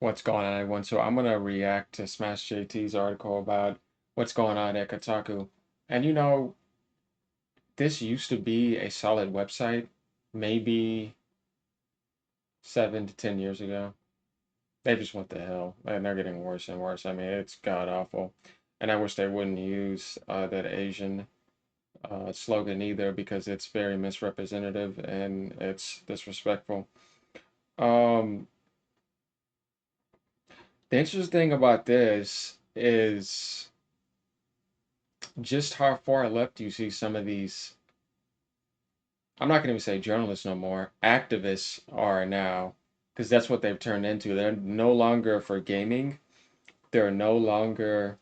What's going on, everyone? So I'm gonna react to Smash JT's article about what's going on at Kotaku. And this used to be a solid website, maybe 7 to 10 years ago. They just went to hell, and they're getting worse and worse. I mean, it's god awful. And I wish they wouldn't use that Asian slogan either because it's very misrepresentative and it's disrespectful. Um, the interesting thing about this is just how far left you see some of these. I'm not going to even say journalists no more. Activists are now, because that's what they've turned into. They're no longer for gaming. They're no longer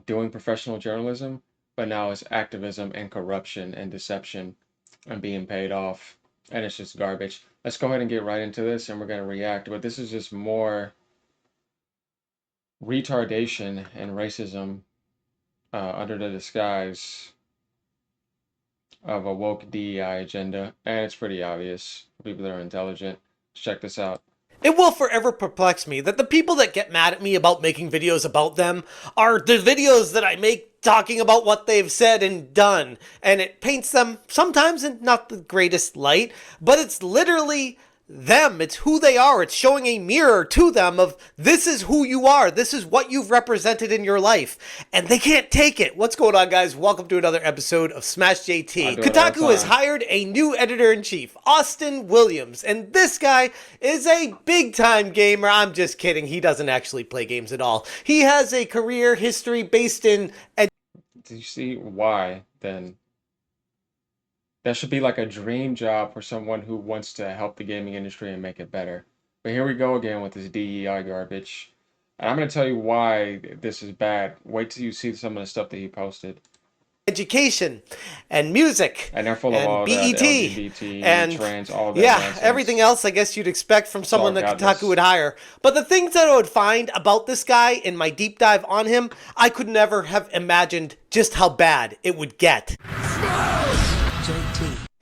doing professional journalism, but now it's activism and corruption and deception and being paid off. And it's just garbage. Let's go ahead and get right into this and we're going to react. But this is just more retardation and racism under the disguise of a woke DEI agenda, and it's pretty obvious for people that are intelligent. Let's check this out. It will forever perplex me that the people that get mad at me about making videos about them are the videos that I make talking about what they've said and done. And it paints them sometimes in not the greatest light, but it's literally them. It's who they are. It's showing a mirror to them of this is who you are. This is what you've represented in your life. And they can't take it. What's going on, guys? Welcome to another episode of Smash I JT. do it all the Kotaku has time. hired a new editor-in-chief, Austin Williams. And this guy is a big-time gamer. I'm just kidding. He doesn't actually play games at all. He has a career history based in Do you see why then? That should be like a dream job for someone who wants to help the gaming industry and make it better. But here we go again with this DEI garbage. And I'm going to tell you why this is bad. Wait till you see some of the stuff that he posted. education and music And they're full of and all that BET LGBT, and trans, all that yeah, everything nonsense. else I guess you'd expect from It's all someone that Kotaku godless. would hire. But the things that I would find about this guy in my deep dive on him, I could never have imagined just how bad it would get.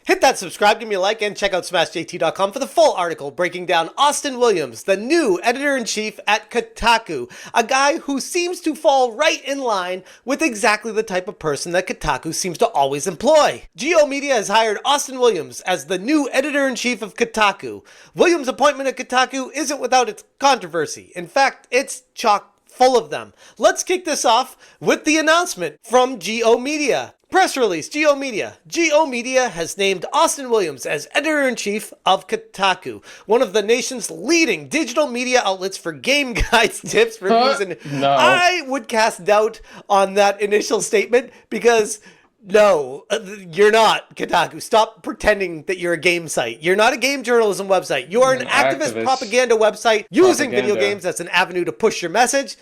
Hit that subscribe, give me a like, and check out SmashJT.com for the full article breaking down Austin Williams, the new editor-in-chief at Kotaku, a guy who seems to fall right in line with exactly the type of person that Kotaku seems to always employ. Geo Media has hired Austin Williams as the new editor-in-chief of Kotaku. Williams' appointment at Kotaku isn't without its controversy. In fact, it's chock full of them. Let's kick this off with the announcement from Geo Media. Press release, Geo Media. Geo Media has named Austin Williams as editor-in-chief of Kotaku, one of the nation's leading digital media outlets for game guides, tips, reviews, and No. I would cast doubt on that initial statement because no, you're not, Kotaku. Stop pretending that you're a game site. You're not a game journalism website. You are an activist Activists. propaganda website using video Propaganda. games as an avenue to push your message.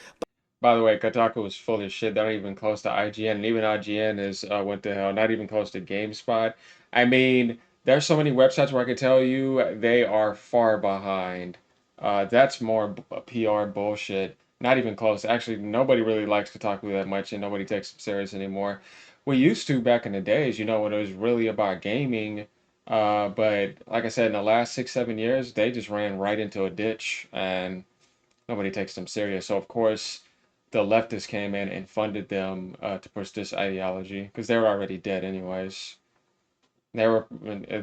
By the way, Kotaku was full of shit. They're not even close to IGN, and even IGN is went to hell. Not even close to GameSpot. I mean, there's so many websites where I can tell you they are far behind. That's more PR bullshit. Not even close. Actually, nobody really likes Kotaku that much, and nobody takes them serious anymore. We used to back in the days, when it was really about gaming. But like I said, in the last 6, 7 years, they just ran right into a ditch, and nobody takes them serious. So of course, the leftists came in and funded them to push this ideology because they were already dead anyways. They were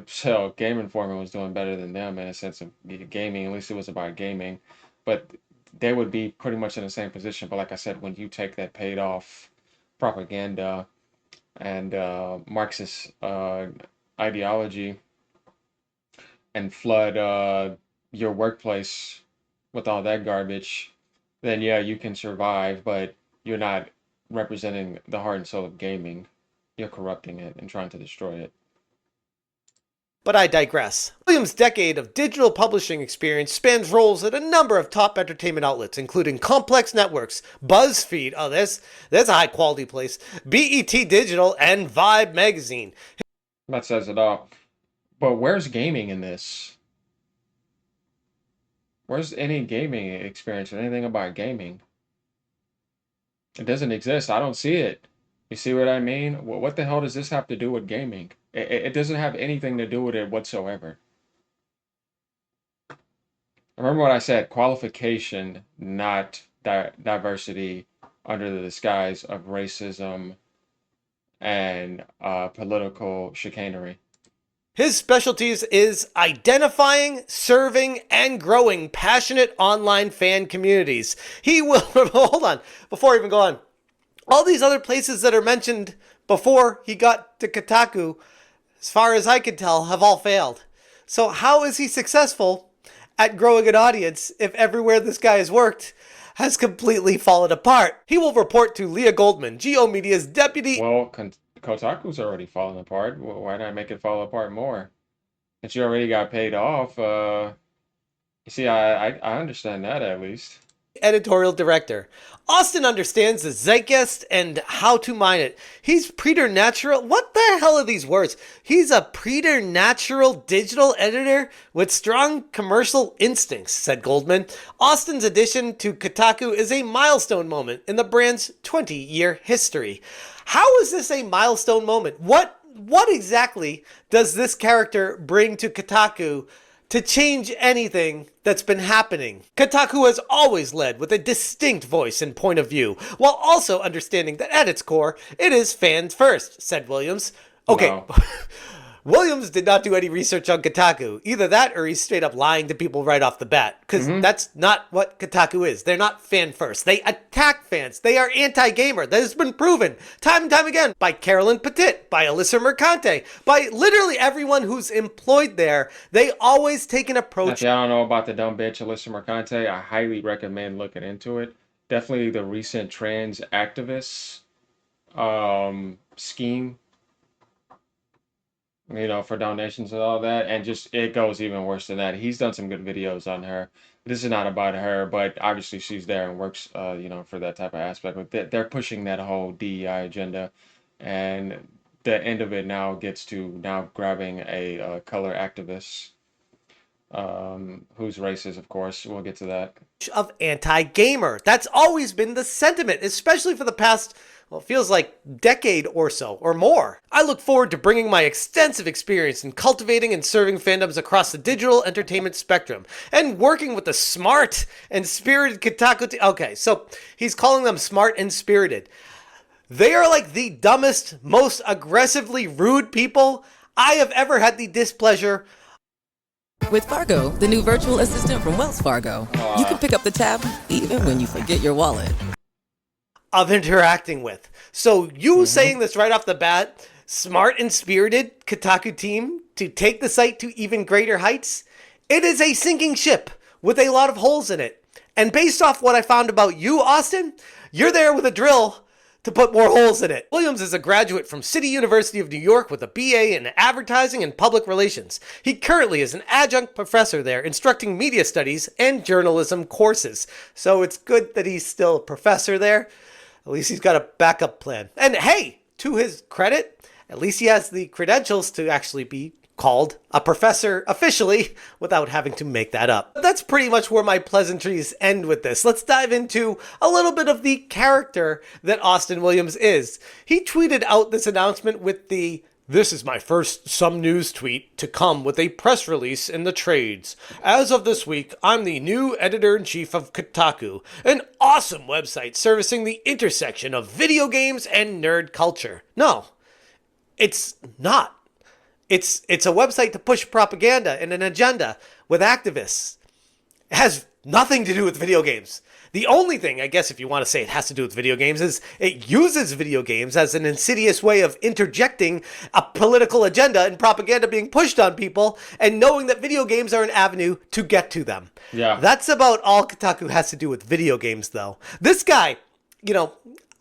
so Game Informer was doing better than them in a sense of gaming. At least it was about gaming, but they would be pretty much in the same position. But like I said, when you take that paid off propaganda and Marxist ideology and flood your workplace with all that garbage, then yeah, you can survive, but you're not representing the heart and soul of gaming. You're corrupting it and trying to destroy it. But I digress. Williams' decade of digital publishing experience spans roles at a number of top entertainment outlets, including Complex Networks, BuzzFeed, oh, that's a high quality place, BET Digital, and Vibe Magazine. That says it all. But where's gaming in this? Where's any gaming experience or anything about gaming? It doesn't exist. I don't see it. You see what I mean? What the hell does this have to do with gaming? It doesn't have anything to do with it whatsoever. Remember what I said, qualification, not diversity under the disguise of racism and political chicanery. His specialties is identifying, serving, and growing passionate online fan communities. He will, hold on, before I even go on, all these other places that are mentioned before he got to Kotaku, as far as I can tell, have all failed. So how is he successful at growing an audience if everywhere this guy has worked has completely fallen apart? He will report to Leah Goldman, Geo Media's deputy. Well, Kotaku's already falling apart. Why not make it fall apart more? Since you already got paid off, you see, I understand that at least. Editorial director. Austin understands the zeitgeist and how to mine it. He's preternatural. What the hell are these words? He's a preternatural digital editor with strong commercial instincts, said Goldman. Austin's addition to Kotaku is a milestone moment in the brand's 20-year history. How is this a milestone moment? What exactly does this character bring to Kotaku to change anything that's been happening? Kotaku has always led with a distinct voice and point of view, while also understanding that at its core, it is fans first, said Williams. Okay, No. Williams did not do any research on Kotaku. Either that or he's straight up lying to people right off the bat. Because that's not what Kotaku is. They're not fan first. They attack fans. They are anti-gamer. That has been proven time and time again by Carolyn Petit, by Alyssa Mercante, by literally everyone who's employed there. They always take an Now, approach. if y'all don't know about the dumb bitch Alyssa Mercante, I highly recommend looking into it. Definitely the recent trans activists scheme, for donations and all that, and just it goes even worse than that. He's done some good videos on her. This is not about her, but obviously she's there and works, for that type of aspect. But they're pushing that whole DEI agenda, and the end of it now gets to now grabbing a color activist, who's racist, of course. We'll get to that. Of anti-gamer. That's always been the sentiment, especially for the past, well, it feels like decade or so, or more. I look forward to bringing my extensive experience in cultivating and serving fandoms across the digital entertainment spectrum, and working with the smart and spirited Kotaku. Okay, so he's calling them smart and spirited. They are like the dumbest, most aggressively rude people I have ever had the displeasure With Fargo, the new virtual assistant from Wells Fargo, you can pick up the tab even when you forget your wallet. of interacting with. So you saying this right off the bat, smart and spirited Kotaku team to take the site to even greater heights, it is a sinking ship with a lot of holes in it. And based off what I found about you, Austin, you're there with a drill to put more holes in it. Williams is a graduate from City University of New York with a BA in advertising and public relations. He currently is an adjunct professor there, instructing media studies and journalism courses. So it's good that he's still a professor there. At least he's got a backup plan. And hey, to his credit, at least he has the credentials to actually be called a professor officially without having to make that up. But that's pretty much where my pleasantries end with this. Let's dive into a little bit of the character that Austin Williams is. He tweeted out this announcement with the "This is my first Some News tweet to come with a press release in the trades. As of this week, I'm the new editor-in-chief of Kotaku, an awesome website servicing the intersection of video games and nerd culture." No, it's not. It's a website to push propaganda and an agenda with activists. It has nothing to do with video games. The only thing, I guess, if you want to say it has to do with video games, is it uses video games as an insidious way of interjecting a political agenda and propaganda being pushed on people, and knowing that video games are an avenue to get to them. Yeah. That's about all Kotaku has to do with video games, though. This guy,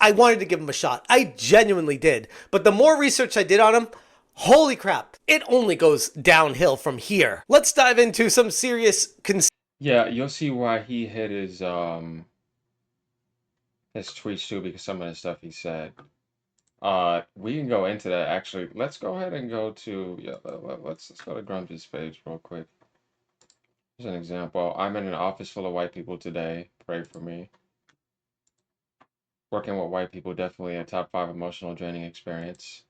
I wanted to give him a shot. I genuinely did. But the more research I did on him, holy crap, it only goes downhill from here. Let's dive into some serious Yeah, you'll see why he hit his tweets too, because some of the stuff he said. We can go into that actually. Let's go ahead and go to let's go to Grumps' page real quick. Here's an example. I'm in an office full of white people today. Pray for me. Working with white people, definitely a top 5 emotional draining experience.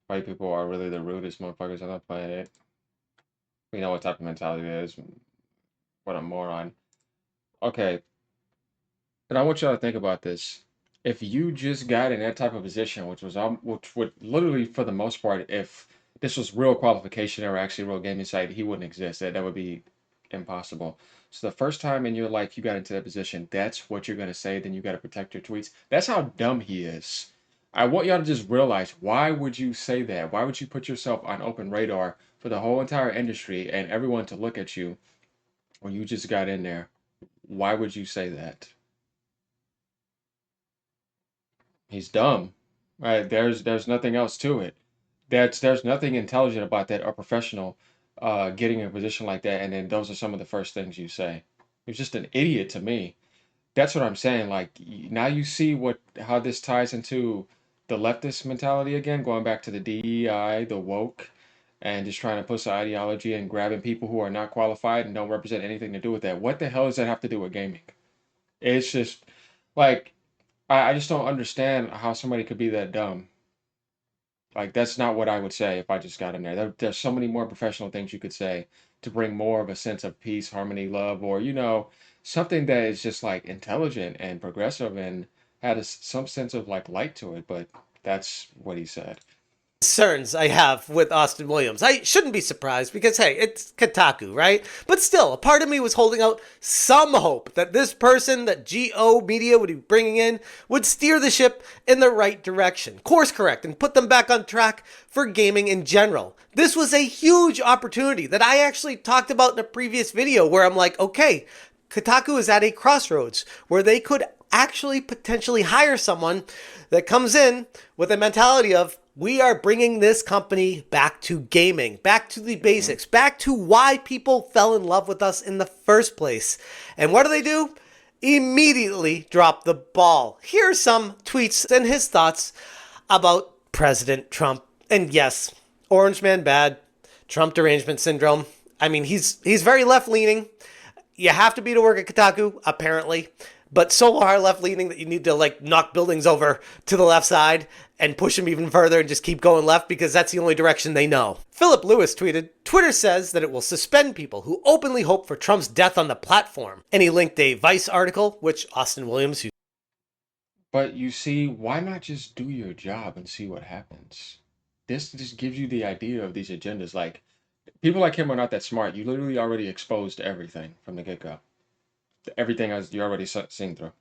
White people are really the rudest motherfuckers on the planet. We know what type of mentality it is. What a moron. Okay, and I want y'all to think about this. If you just got in that type of position, which would literally for the most part, if this was real qualification or actually real gaming site, he wouldn't exist. That would be impossible. So the first time in your life you got into that position, that's what you're gonna say. Then you got to protect your tweets. That's how dumb he is. I want y'all to just realize, why would you say that? Why would you put yourself on open radar for the whole entire industry and everyone to look at you when you just got in there? Why would you say that? He's dumb. Right? There's nothing else to it. There's nothing intelligent about that or professional getting in a position like that, and then those are some of the first things you say. He's just an idiot to me. That's what I'm saying. Like, now you see what how this ties into the leftist mentality again, going back to the DEI, the woke, and just trying to push the ideology and grabbing people who are not qualified and don't represent anything to do with that. What the hell does that have to do with gaming? It's just like I just don't understand how somebody could be that dumb. Like, that's not what I would say if I just got in there. There's so many more professional things you could say to bring more of a sense of peace, harmony, love, or something that is just like intelligent and progressive and had some sense of like light to it. But that's what he said. Concerns I have with Austin Williams. I shouldn't be surprised because, hey, it's Kotaku, right? But still, a part of me was holding out some hope that this person that GO Media would be bringing in would steer the ship in the right direction, course correct, and put them back on track for gaming in general. This was a huge opportunity that I actually talked about in a previous video where I'm like, okay, Kotaku is at a crossroads where they could actually potentially hire someone that comes in with a mentality of, we are bringing this company back to gaming, back to the basics, back to why people fell in love with us in the first place. And what do? Immediately drop the ball. Here are some tweets and his thoughts about President Trump. And yes, Orange Man bad, Trump derangement syndrome. I mean, he's very left-leaning. You have to be to work at Kotaku, apparently, but so far left-leaning that you need to like knock buildings over to the left side and push them even further and just keep going left because that's the only direction they know. Philip Lewis tweeted, Twitter says that it will suspend people who openly hope for Trump's death on the platform. And he linked a Vice article, which Austin Williams, who But you see, why not just do your job and see what happens? This just gives you the idea of these agendas. Like, people like him are not that smart. You literally already exposed everything from the get go. Everything as you already seen through.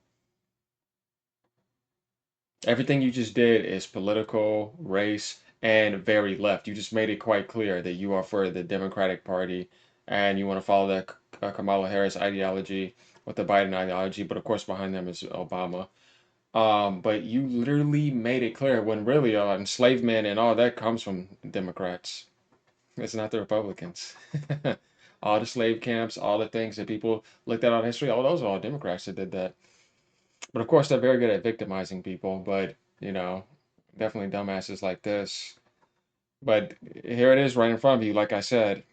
Everything you just did is political, race, and very left. You just made it quite clear that you are for the Democratic Party and you want to follow that Kamala Harris ideology with the Biden ideology, but of course behind them is Obama. But you literally made it clear when really enslavement and all that comes from Democrats. It's not the Republicans. All the slave camps, all the things that people looked at on history, all those are all Democrats that did that. But of course, they're very good at victimizing people. But definitely dumbasses like this. But here it is, right in front of you. Like I said,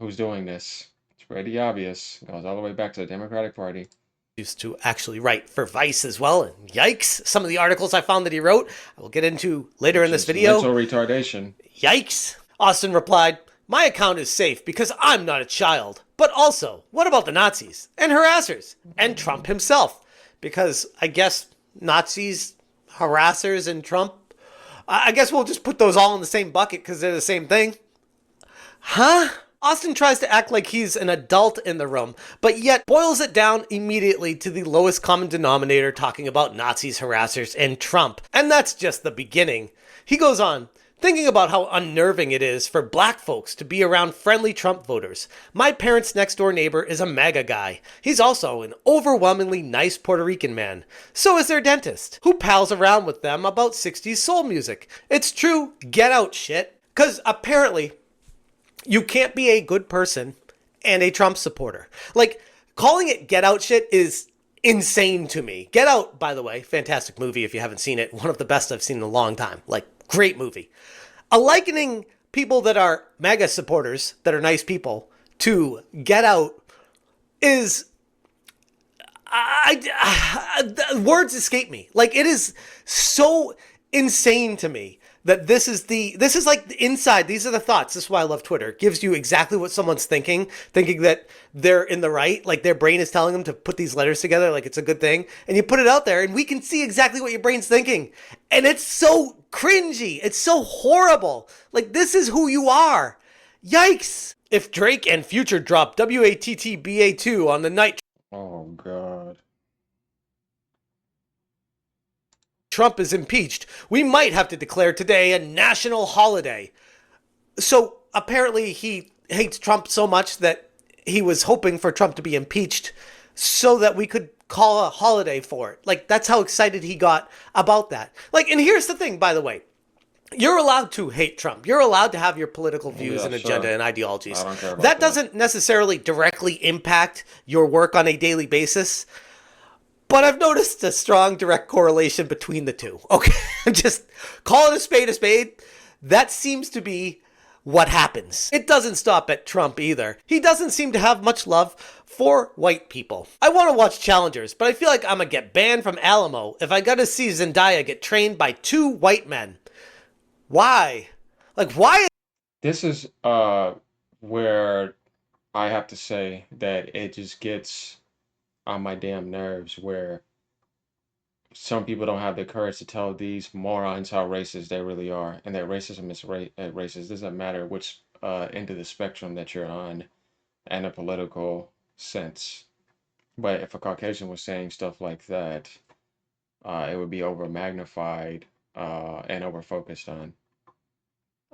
who's doing this? It's pretty obvious. It goes all the way back to the Democratic Party. used to actually write for Vice as well. And yikes, some of the articles I found that he wrote, I will get into later in this video. Mental retardation. Yikes. Austin replied, my account is safe because I'm not a child. But also, what about the Nazis and harassers and Trump himself? Because I guess Nazis, harassers, and Trump, I guess we'll just put those all in the same bucket because they're the same thing. Huh? Austin tries to act like he's an adult in the room, but yet boils it down immediately to the lowest common denominator, talking about Nazis, harassers, and Trump. And that's just the beginning. He goes on, thinking about how unnerving it is for black folks to be around friendly Trump voters. My parents' next door neighbor is a MAGA guy. He's also an overwhelmingly nice Puerto Rican man. So is their dentist, who pals around with them about 60s soul music. It's true, get out shit. Because apparently, you can't be a good person and a Trump supporter. Like, calling it get out shit is insane to me. Get Out, by the way, fantastic movie if you haven't seen it. One of the best I've seen in a long time. Like, great movie. Likening people that are MAGA supporters, that are nice people, to Get Out is... words escape me. Like, it is so insane to me that this is like the inside. These are the thoughts. This is why I love Twitter. It gives you exactly what someone's thinking that they're in the right, like their brain is telling them to put these letters together, like it's a good thing, and you put it out there, and we can see exactly what your brain's thinking, and it's so cringy. It's so horrible. Like this is who you are. Yikes! If Drake and Future drop WATTBA2 on the night Oh God. Trump is impeached, we might have to declare today a national holiday. So apparently he hates Trump so much that he was hoping for Trump to be impeached so that we could call a holiday for it. Like that's how excited he got about that. Like, and here's the thing, by the way. You're allowed to hate Trump. You're allowed to have your political views Yeah, and sure. agenda and ideologies. I don't care about That that. doesn't necessarily directly impact your work on a daily basis. But I've noticed a strong direct correlation between the two. Okay, just call it a spade a spade. That seems to be what happens. It doesn't stop at Trump either. He doesn't seem to have much love for white people. I want to watch Challengers, but I feel like I'm gonna get banned from Alamo if I gotta see Zendaya get trained by two white men. Why? Like, why? This is where I have to say that it just gets on my damn nerves where some people don't have the courage to tell these morons how racist they really are, and that racism is racist. It doesn't matter which end of the spectrum that you're on in a political sense. But if a Caucasian was saying stuff like that, it would be over magnified and over focused on.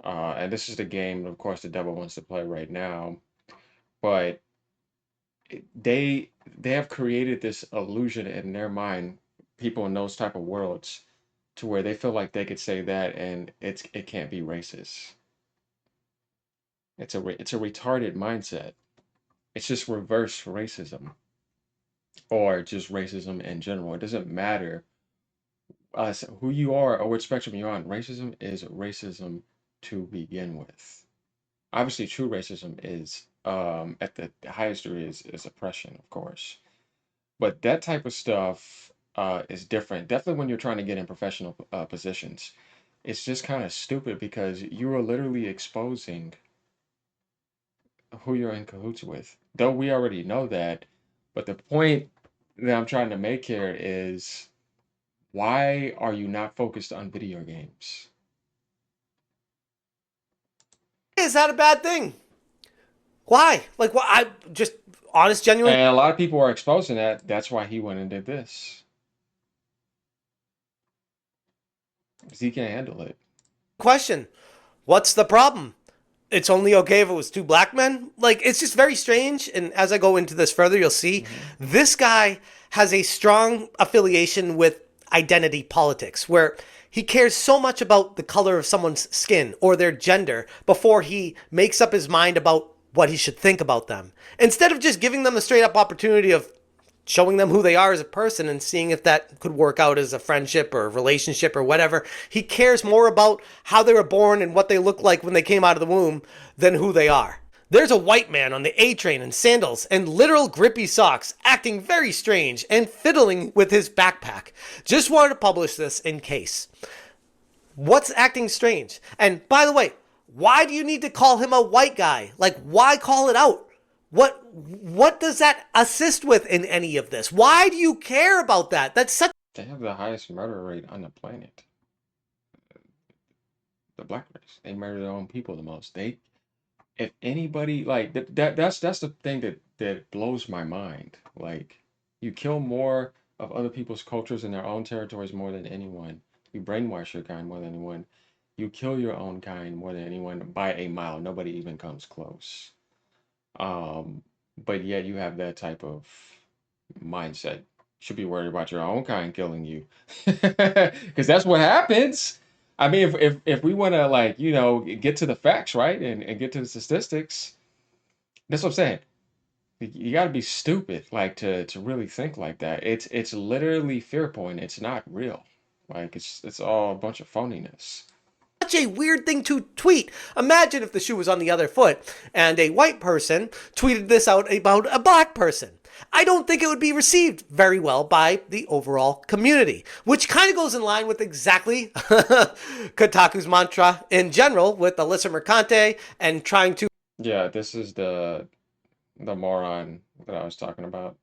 And this is the game, of course, the devil wants to play right now. But they have created this illusion in their mind, people in those type of worlds, to where they feel like they could say that and it can't be racist. It's a retarded mindset. It's just reverse racism or just racism in general. It doesn't matter who you are or which spectrum you're on. Racism is racism to begin with. Obviously, true racism is at the highest degree is oppression, of course. But that type of stuff is different. Definitely when you're trying to get in professional positions, it's just kind of stupid because you are literally exposing who you're in cahoots with. Though we already know that, but the point that I'm trying to make here is why are you not focused on video games? Is that a bad thing? Why? Like, why? I just honest, genuine And a lot of people are exposing that. That's why he went and did this. Because he can't handle it. question. What's the problem? It's only okay if it was two black men? Like, it's just very strange. And as I go into this further, you'll see this guy has a strong affiliation with identity politics, where he cares so much about the color of someone's skin or their gender before he makes up his mind about what he should think about them. Instead of just giving them the straight up opportunity of showing them who they are as a person and seeing if that could work out as a friendship or a relationship or whatever. He cares more about how they were born and what they look like when they came out of the womb than who they are. There's a white man on the A train in sandals and literal grippy socks, acting very strange and fiddling with his backpack. Just wanted to publish this in case. What's acting strange? And by the way, why do you need to call him a white guy? Like, why call it out? What does that assist with in any of this? Why do you care about that? That's such They have the highest murder rate on the planet. The black race. They murder their own people the most. If anybody like that's the thing that blows my mind. Like, you kill more of other people's cultures in their own territories more than anyone. You brainwash your kind more than anyone. You kill your own kind more than anyone by a mile. Nobody even comes close. Um, but yet you have that type of mindset. You should be worried about your own kind killing you, because that's what happens. I mean, if we want to, like, get to the facts, right, and get to the statistics, that's what I'm saying. You got to be stupid, like, to really think like that. It's literally fear point. It's not real. Like, it's all a bunch of phoniness. a weird thing to tweet. Imagine if the shoe was on the other foot and a white person tweeted this out about a black person. I don't think it would be received very well by the overall community, which kind of goes in line with exactly Kotaku's mantra in general with Alyssa Mercante and trying to Yeah, this is the moron that I was talking about,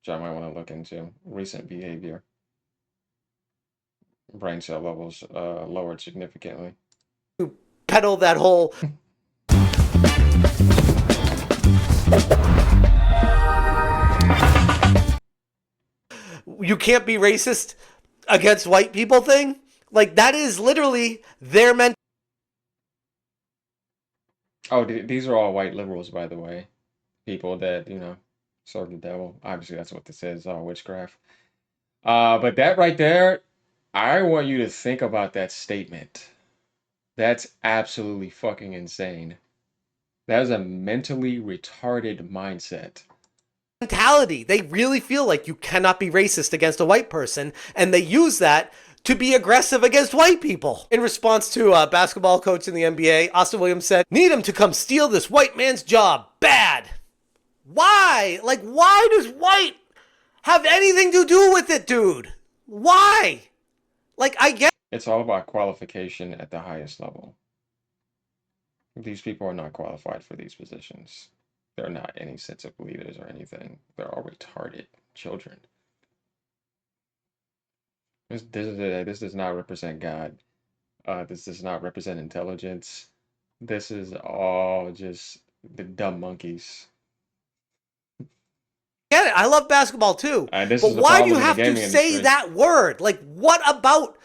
which I might want to look into. Recent behavior. Brain cell levels lowered significantly. peddle that whole you can't be racist against white people thing. Like, that is literally their mentality. Oh, these are all white liberals, by the way. People that, serve the devil. Obviously, that's what this is, all witchcraft. But that right there, I want you to think about that statement. That's absolutely fucking insane. That is a mentally retarded mindset. They really feel like you cannot be racist against a white person, and they use that to be aggressive against white people. In response to a basketball coach in the NBA, Austin Williams said, "Need him to come steal this white man's job. Bad." Why? Like, why does white have anything to do with it, dude? Why? Like, I get It's all about qualification at the highest level. These people are not qualified for these positions. They're not any sense of leaders or anything. They're all retarded children. This does not represent God. This does not represent intelligence. This is all just the dumb monkeys. it. I love basketball too. And this But is the why do you problem in the have to gaming say industry. that word? Like, what about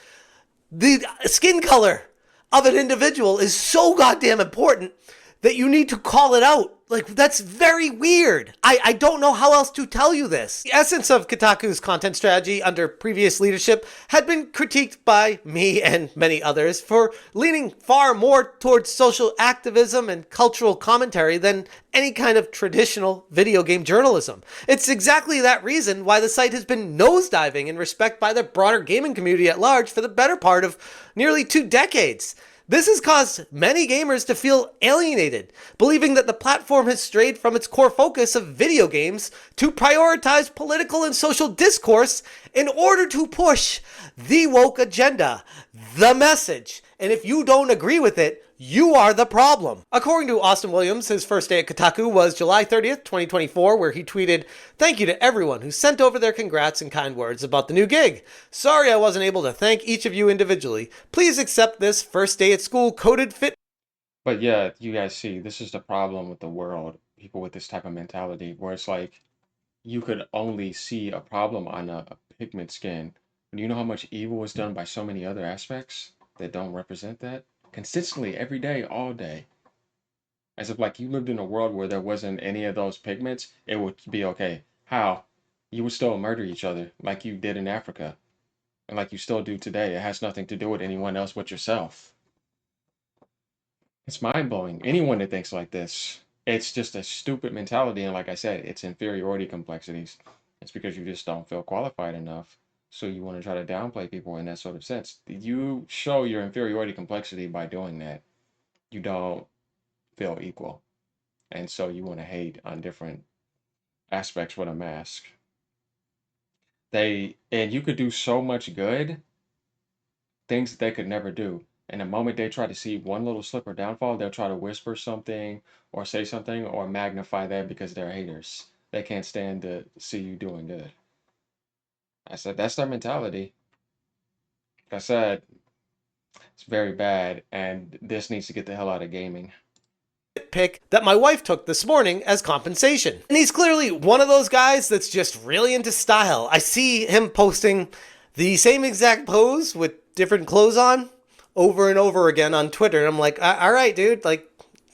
the skin color of an individual is so goddamn important that you need to call it out? Like, that's very weird. I don't know how else to tell you this. The essence of Kotaku's content strategy under previous leadership had been critiqued by me and many others for leaning far more towards social activism and cultural commentary than any kind of traditional video game journalism. It's exactly that reason why the site has been nosediving in respect by the broader gaming community at large for the better part of nearly 2 decades. This has caused many gamers to feel alienated, believing that the platform has strayed from its core focus of video games to prioritize political and social discourse in order to push the woke agenda, the message. And if you don't agree with it, you are the problem. According to Austin Williams, his first day at Kotaku was July 30th, 2024, where he tweeted, "Thank you to everyone who sent over their congrats and kind words about the new gig. Sorry I wasn't able to thank each of you individually. Please accept this first day at school coded fit." But yeah, you guys see, this is the problem with the world. People with this type of mentality, where it's like you could only see a problem on a pigment skin. Do you know how much evil is done by so many other aspects that don't represent that? Consistently, every day, all day. As if like you lived in a world where there wasn't any of those pigments, it would be okay. How? You would still murder each other like you did in Africa and like you still do today. It has nothing to do with anyone else but yourself. It's mind blowing. Anyone that thinks like this, it's just a stupid mentality. And like I said, it's inferiority complexities. It's because you just don't feel qualified enough. So you want to try to downplay people in that sort of sense. You show your inferiority complexity by doing that. You don't feel equal. And so you want to hate on different aspects with a mask. And you could do so much good, things that they could never do. And the moment they try to see one little slip or downfall, they'll try to whisper something or say something or magnify that because they're haters. They can't stand to see you doing good. I said, that's their mentality. Like I said, it's very bad, and this needs to get the hell out of gaming. Pick that my wife took this morning as compensation. And he's clearly one of those guys that's just really into style. I see him posting the same exact pose with different clothes on over and over again on Twitter. And I'm like, all right, dude, like,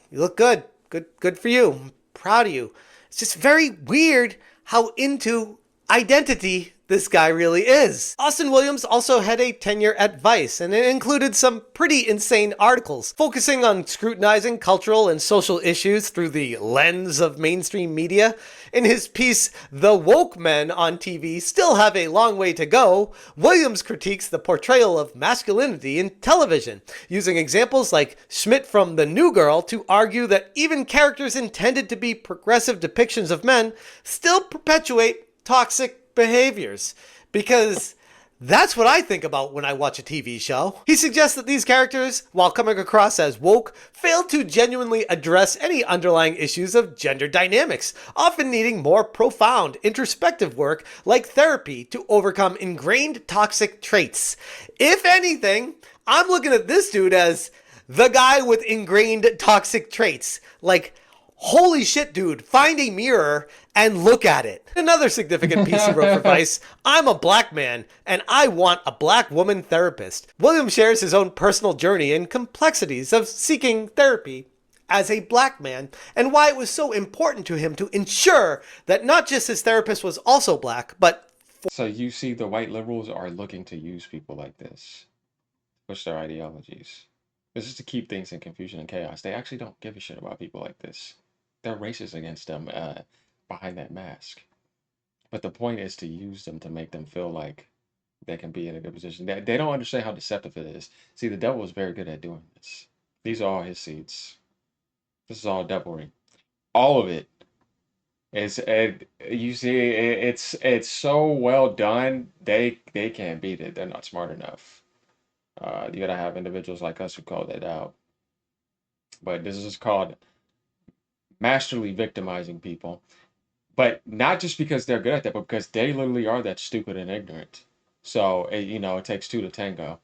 you look good. Good for you. I'm proud of you. It's just very weird how into identity this guy really is. Austin Williams also had a tenure at Vice, and it included some pretty insane articles focusing on scrutinizing cultural and social issues through the lens of mainstream media. In his piece, The Woke Men on TV Still Have a Long Way to Go, Williams critiques the portrayal of masculinity in television, using examples like Schmidt from The New Girl to argue that even characters intended to be progressive depictions of men still perpetuate toxic behaviors, because that's what I think about when I watch a TV show. He suggests that these characters, while coming across as woke, fail to genuinely address any underlying issues of gender dynamics, often needing more profound, introspective work like therapy to overcome ingrained toxic traits. If anything, I'm looking at this dude as the guy with ingrained toxic traits. Like, holy shit, dude, find a mirror and look at it. Another significant piece he wrote for Vice, I'm a black man and I want a black woman therapist. William shares his own personal journey and complexities of seeking therapy as a black man and why it was so important to him to ensure that not just his therapist was also black, but... So you see, the white liberals are looking to use people like this, push their ideologies. This is to keep things in confusion and chaos. They actually don't give a shit about people like this. They're racist against them behind that mask. But the point is to use them to make them feel like they can be in a good position. They don't understand how deceptive it is. See, the devil is very good at doing this. These are all his seeds. This is all devilry. All of it. You see, it's so well done. They can't beat it. They're not smart enough. You gotta have individuals like us who call that out. But this is called masterly victimizing people. But not just because they're good at that, but because they literally are that stupid and ignorant. So, it takes two to tango.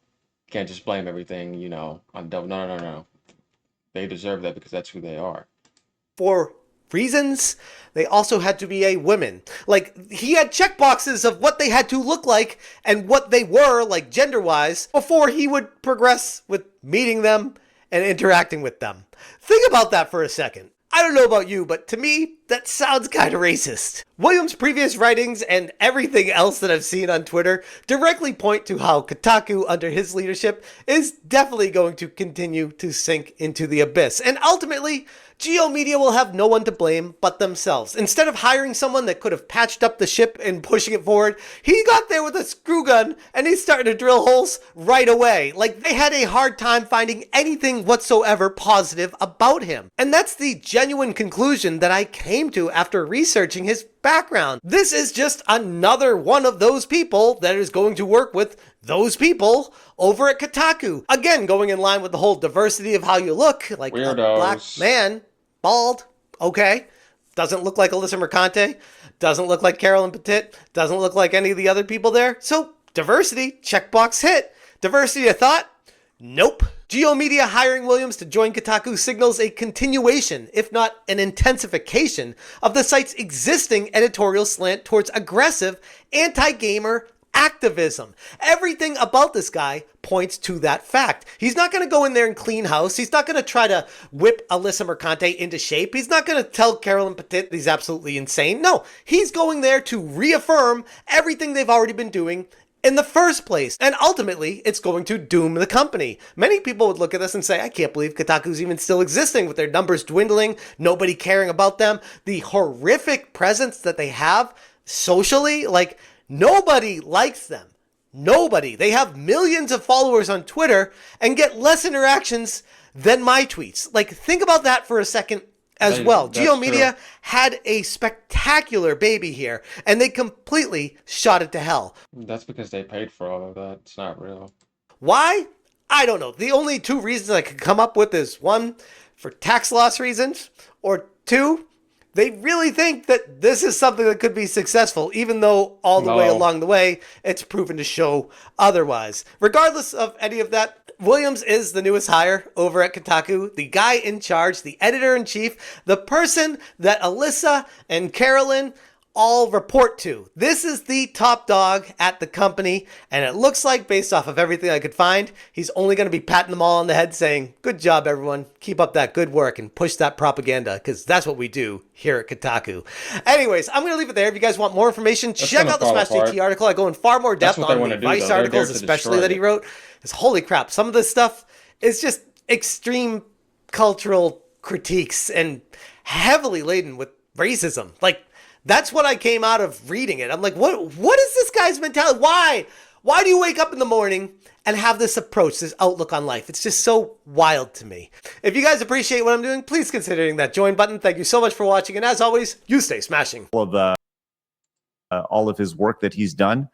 You can't just blame everything, on the devil. No, no, no, no. They deserve that because that's who they are. For reasons, they also had to be a woman. Like, he had checkboxes of what they had to look like and what they were, like gender-wise, before he would progress with meeting them and interacting with them. Think about that for a second. I don't know about you, but to me, that sounds kind of racist. Williams' previous writings and everything else that I've seen on Twitter directly point to how Kotaku, under his leadership, is definitely going to continue to sink into the abyss. And ultimately, Geo Media will have no one to blame but themselves. Instead of hiring someone that could have patched up the ship and pushing it forward, he got there with a screw gun and he's starting to drill holes right away. Like, they had a hard time finding anything whatsoever positive about him. And that's the genuine conclusion that I came to after researching his background. This is just another one of those people that is going to work with those people over at Kotaku. Again, going in line with the whole diversity of how you look, like Weirdos. A black man, bald, okay. Doesn't look like Alyssa Mercante, doesn't look like Carolyn Petit, doesn't look like any of the other people there. So, diversity, checkbox hit. Diversity of thought? Nope. Geo Media hiring Williams to join Kotaku signals a continuation, if not an intensification, of the site's existing editorial slant towards aggressive, anti-gamer activism. Everything about this guy points to that fact. He's not going to go in there and clean house. He's not going to try to whip Alyssa Mercante into shape. He's not going to tell Carolyn Petit he's absolutely insane. No, he's going there to reaffirm everything they've already been doing in the first place. And ultimately, it's going to doom the company. Many people would look at this and say, I can't believe Kotaku's even still existing with their numbers dwindling, nobody caring about them, the horrific presence that they have socially. Like, nobody likes them. Nobody. They have millions of followers on Twitter and get less interactions than my tweets. Like, think about that for a second as well. Geo Media had a spectacular baby here, and they completely shot it to hell. That's because they paid for all of that. It's not real. Why? I don't know. The only two reasons I could come up with is, one, for tax loss reasons, or two, they really think that this is something that could be successful, even though all the way along the way, it's proven to show otherwise. Regardless of any of that, Williams is the newest hire over at Kotaku, the guy in charge, the editor-in-chief, the person that Alyssa and Carolyn all report to. This is the top dog at the company, and it looks like, based off of everything I could find, he's only going to be patting them all on the head saying, good job, everyone. Keep up that good work and push that propaganda, because that's what we do here at Kotaku. Anyways, I'm going to leave it there. If you guys want more information, check out the Smash JT article. I go in far more depth on the Vice articles, especially that he wrote. Because holy crap, some of this stuff is just extreme cultural critiques and heavily laden with racism. Like, that's what I came out of reading it. I'm like, what is this guy's mentality? Why do you wake up in the morning and have this approach, this outlook on life? It's just so wild to me. If you guys appreciate what I'm doing, please consider hitting that join button. Thank you so much for watching. And as always, you stay smashing. All of his work that he's done.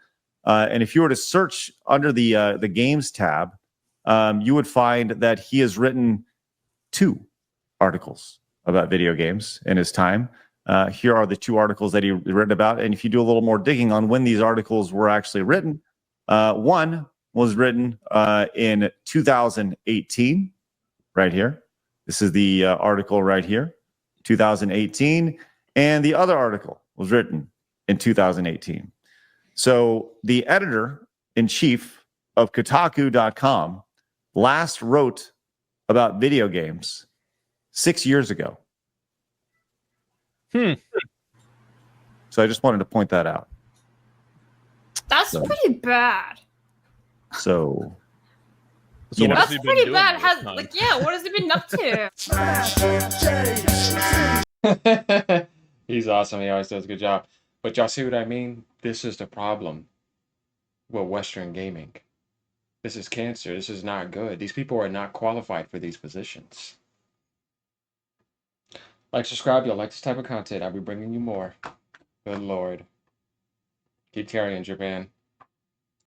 And if you were to search under the games tab, you would find that he has written 2 articles about video games in his time. Here are the 2 articles that he written about. And if you do a little more digging on when these articles were actually written, one was written in 2018, right here. This is the article right here, 2018. And the other article was written in 2018. So the editor-in-chief of Kotaku.com last wrote about video games 6 years ago. So I just wanted to point that out. That's pretty bad. So that's pretty bad. What has he been up to? He's awesome. He always does a good job. But y'all see what I mean? This is the problem with Western gaming. This is cancer. This is not good. These people are not qualified for these positions. Like, subscribe. You'll like this type of content. I'll be bringing you more. Good Lord. Keep carrying, Japan.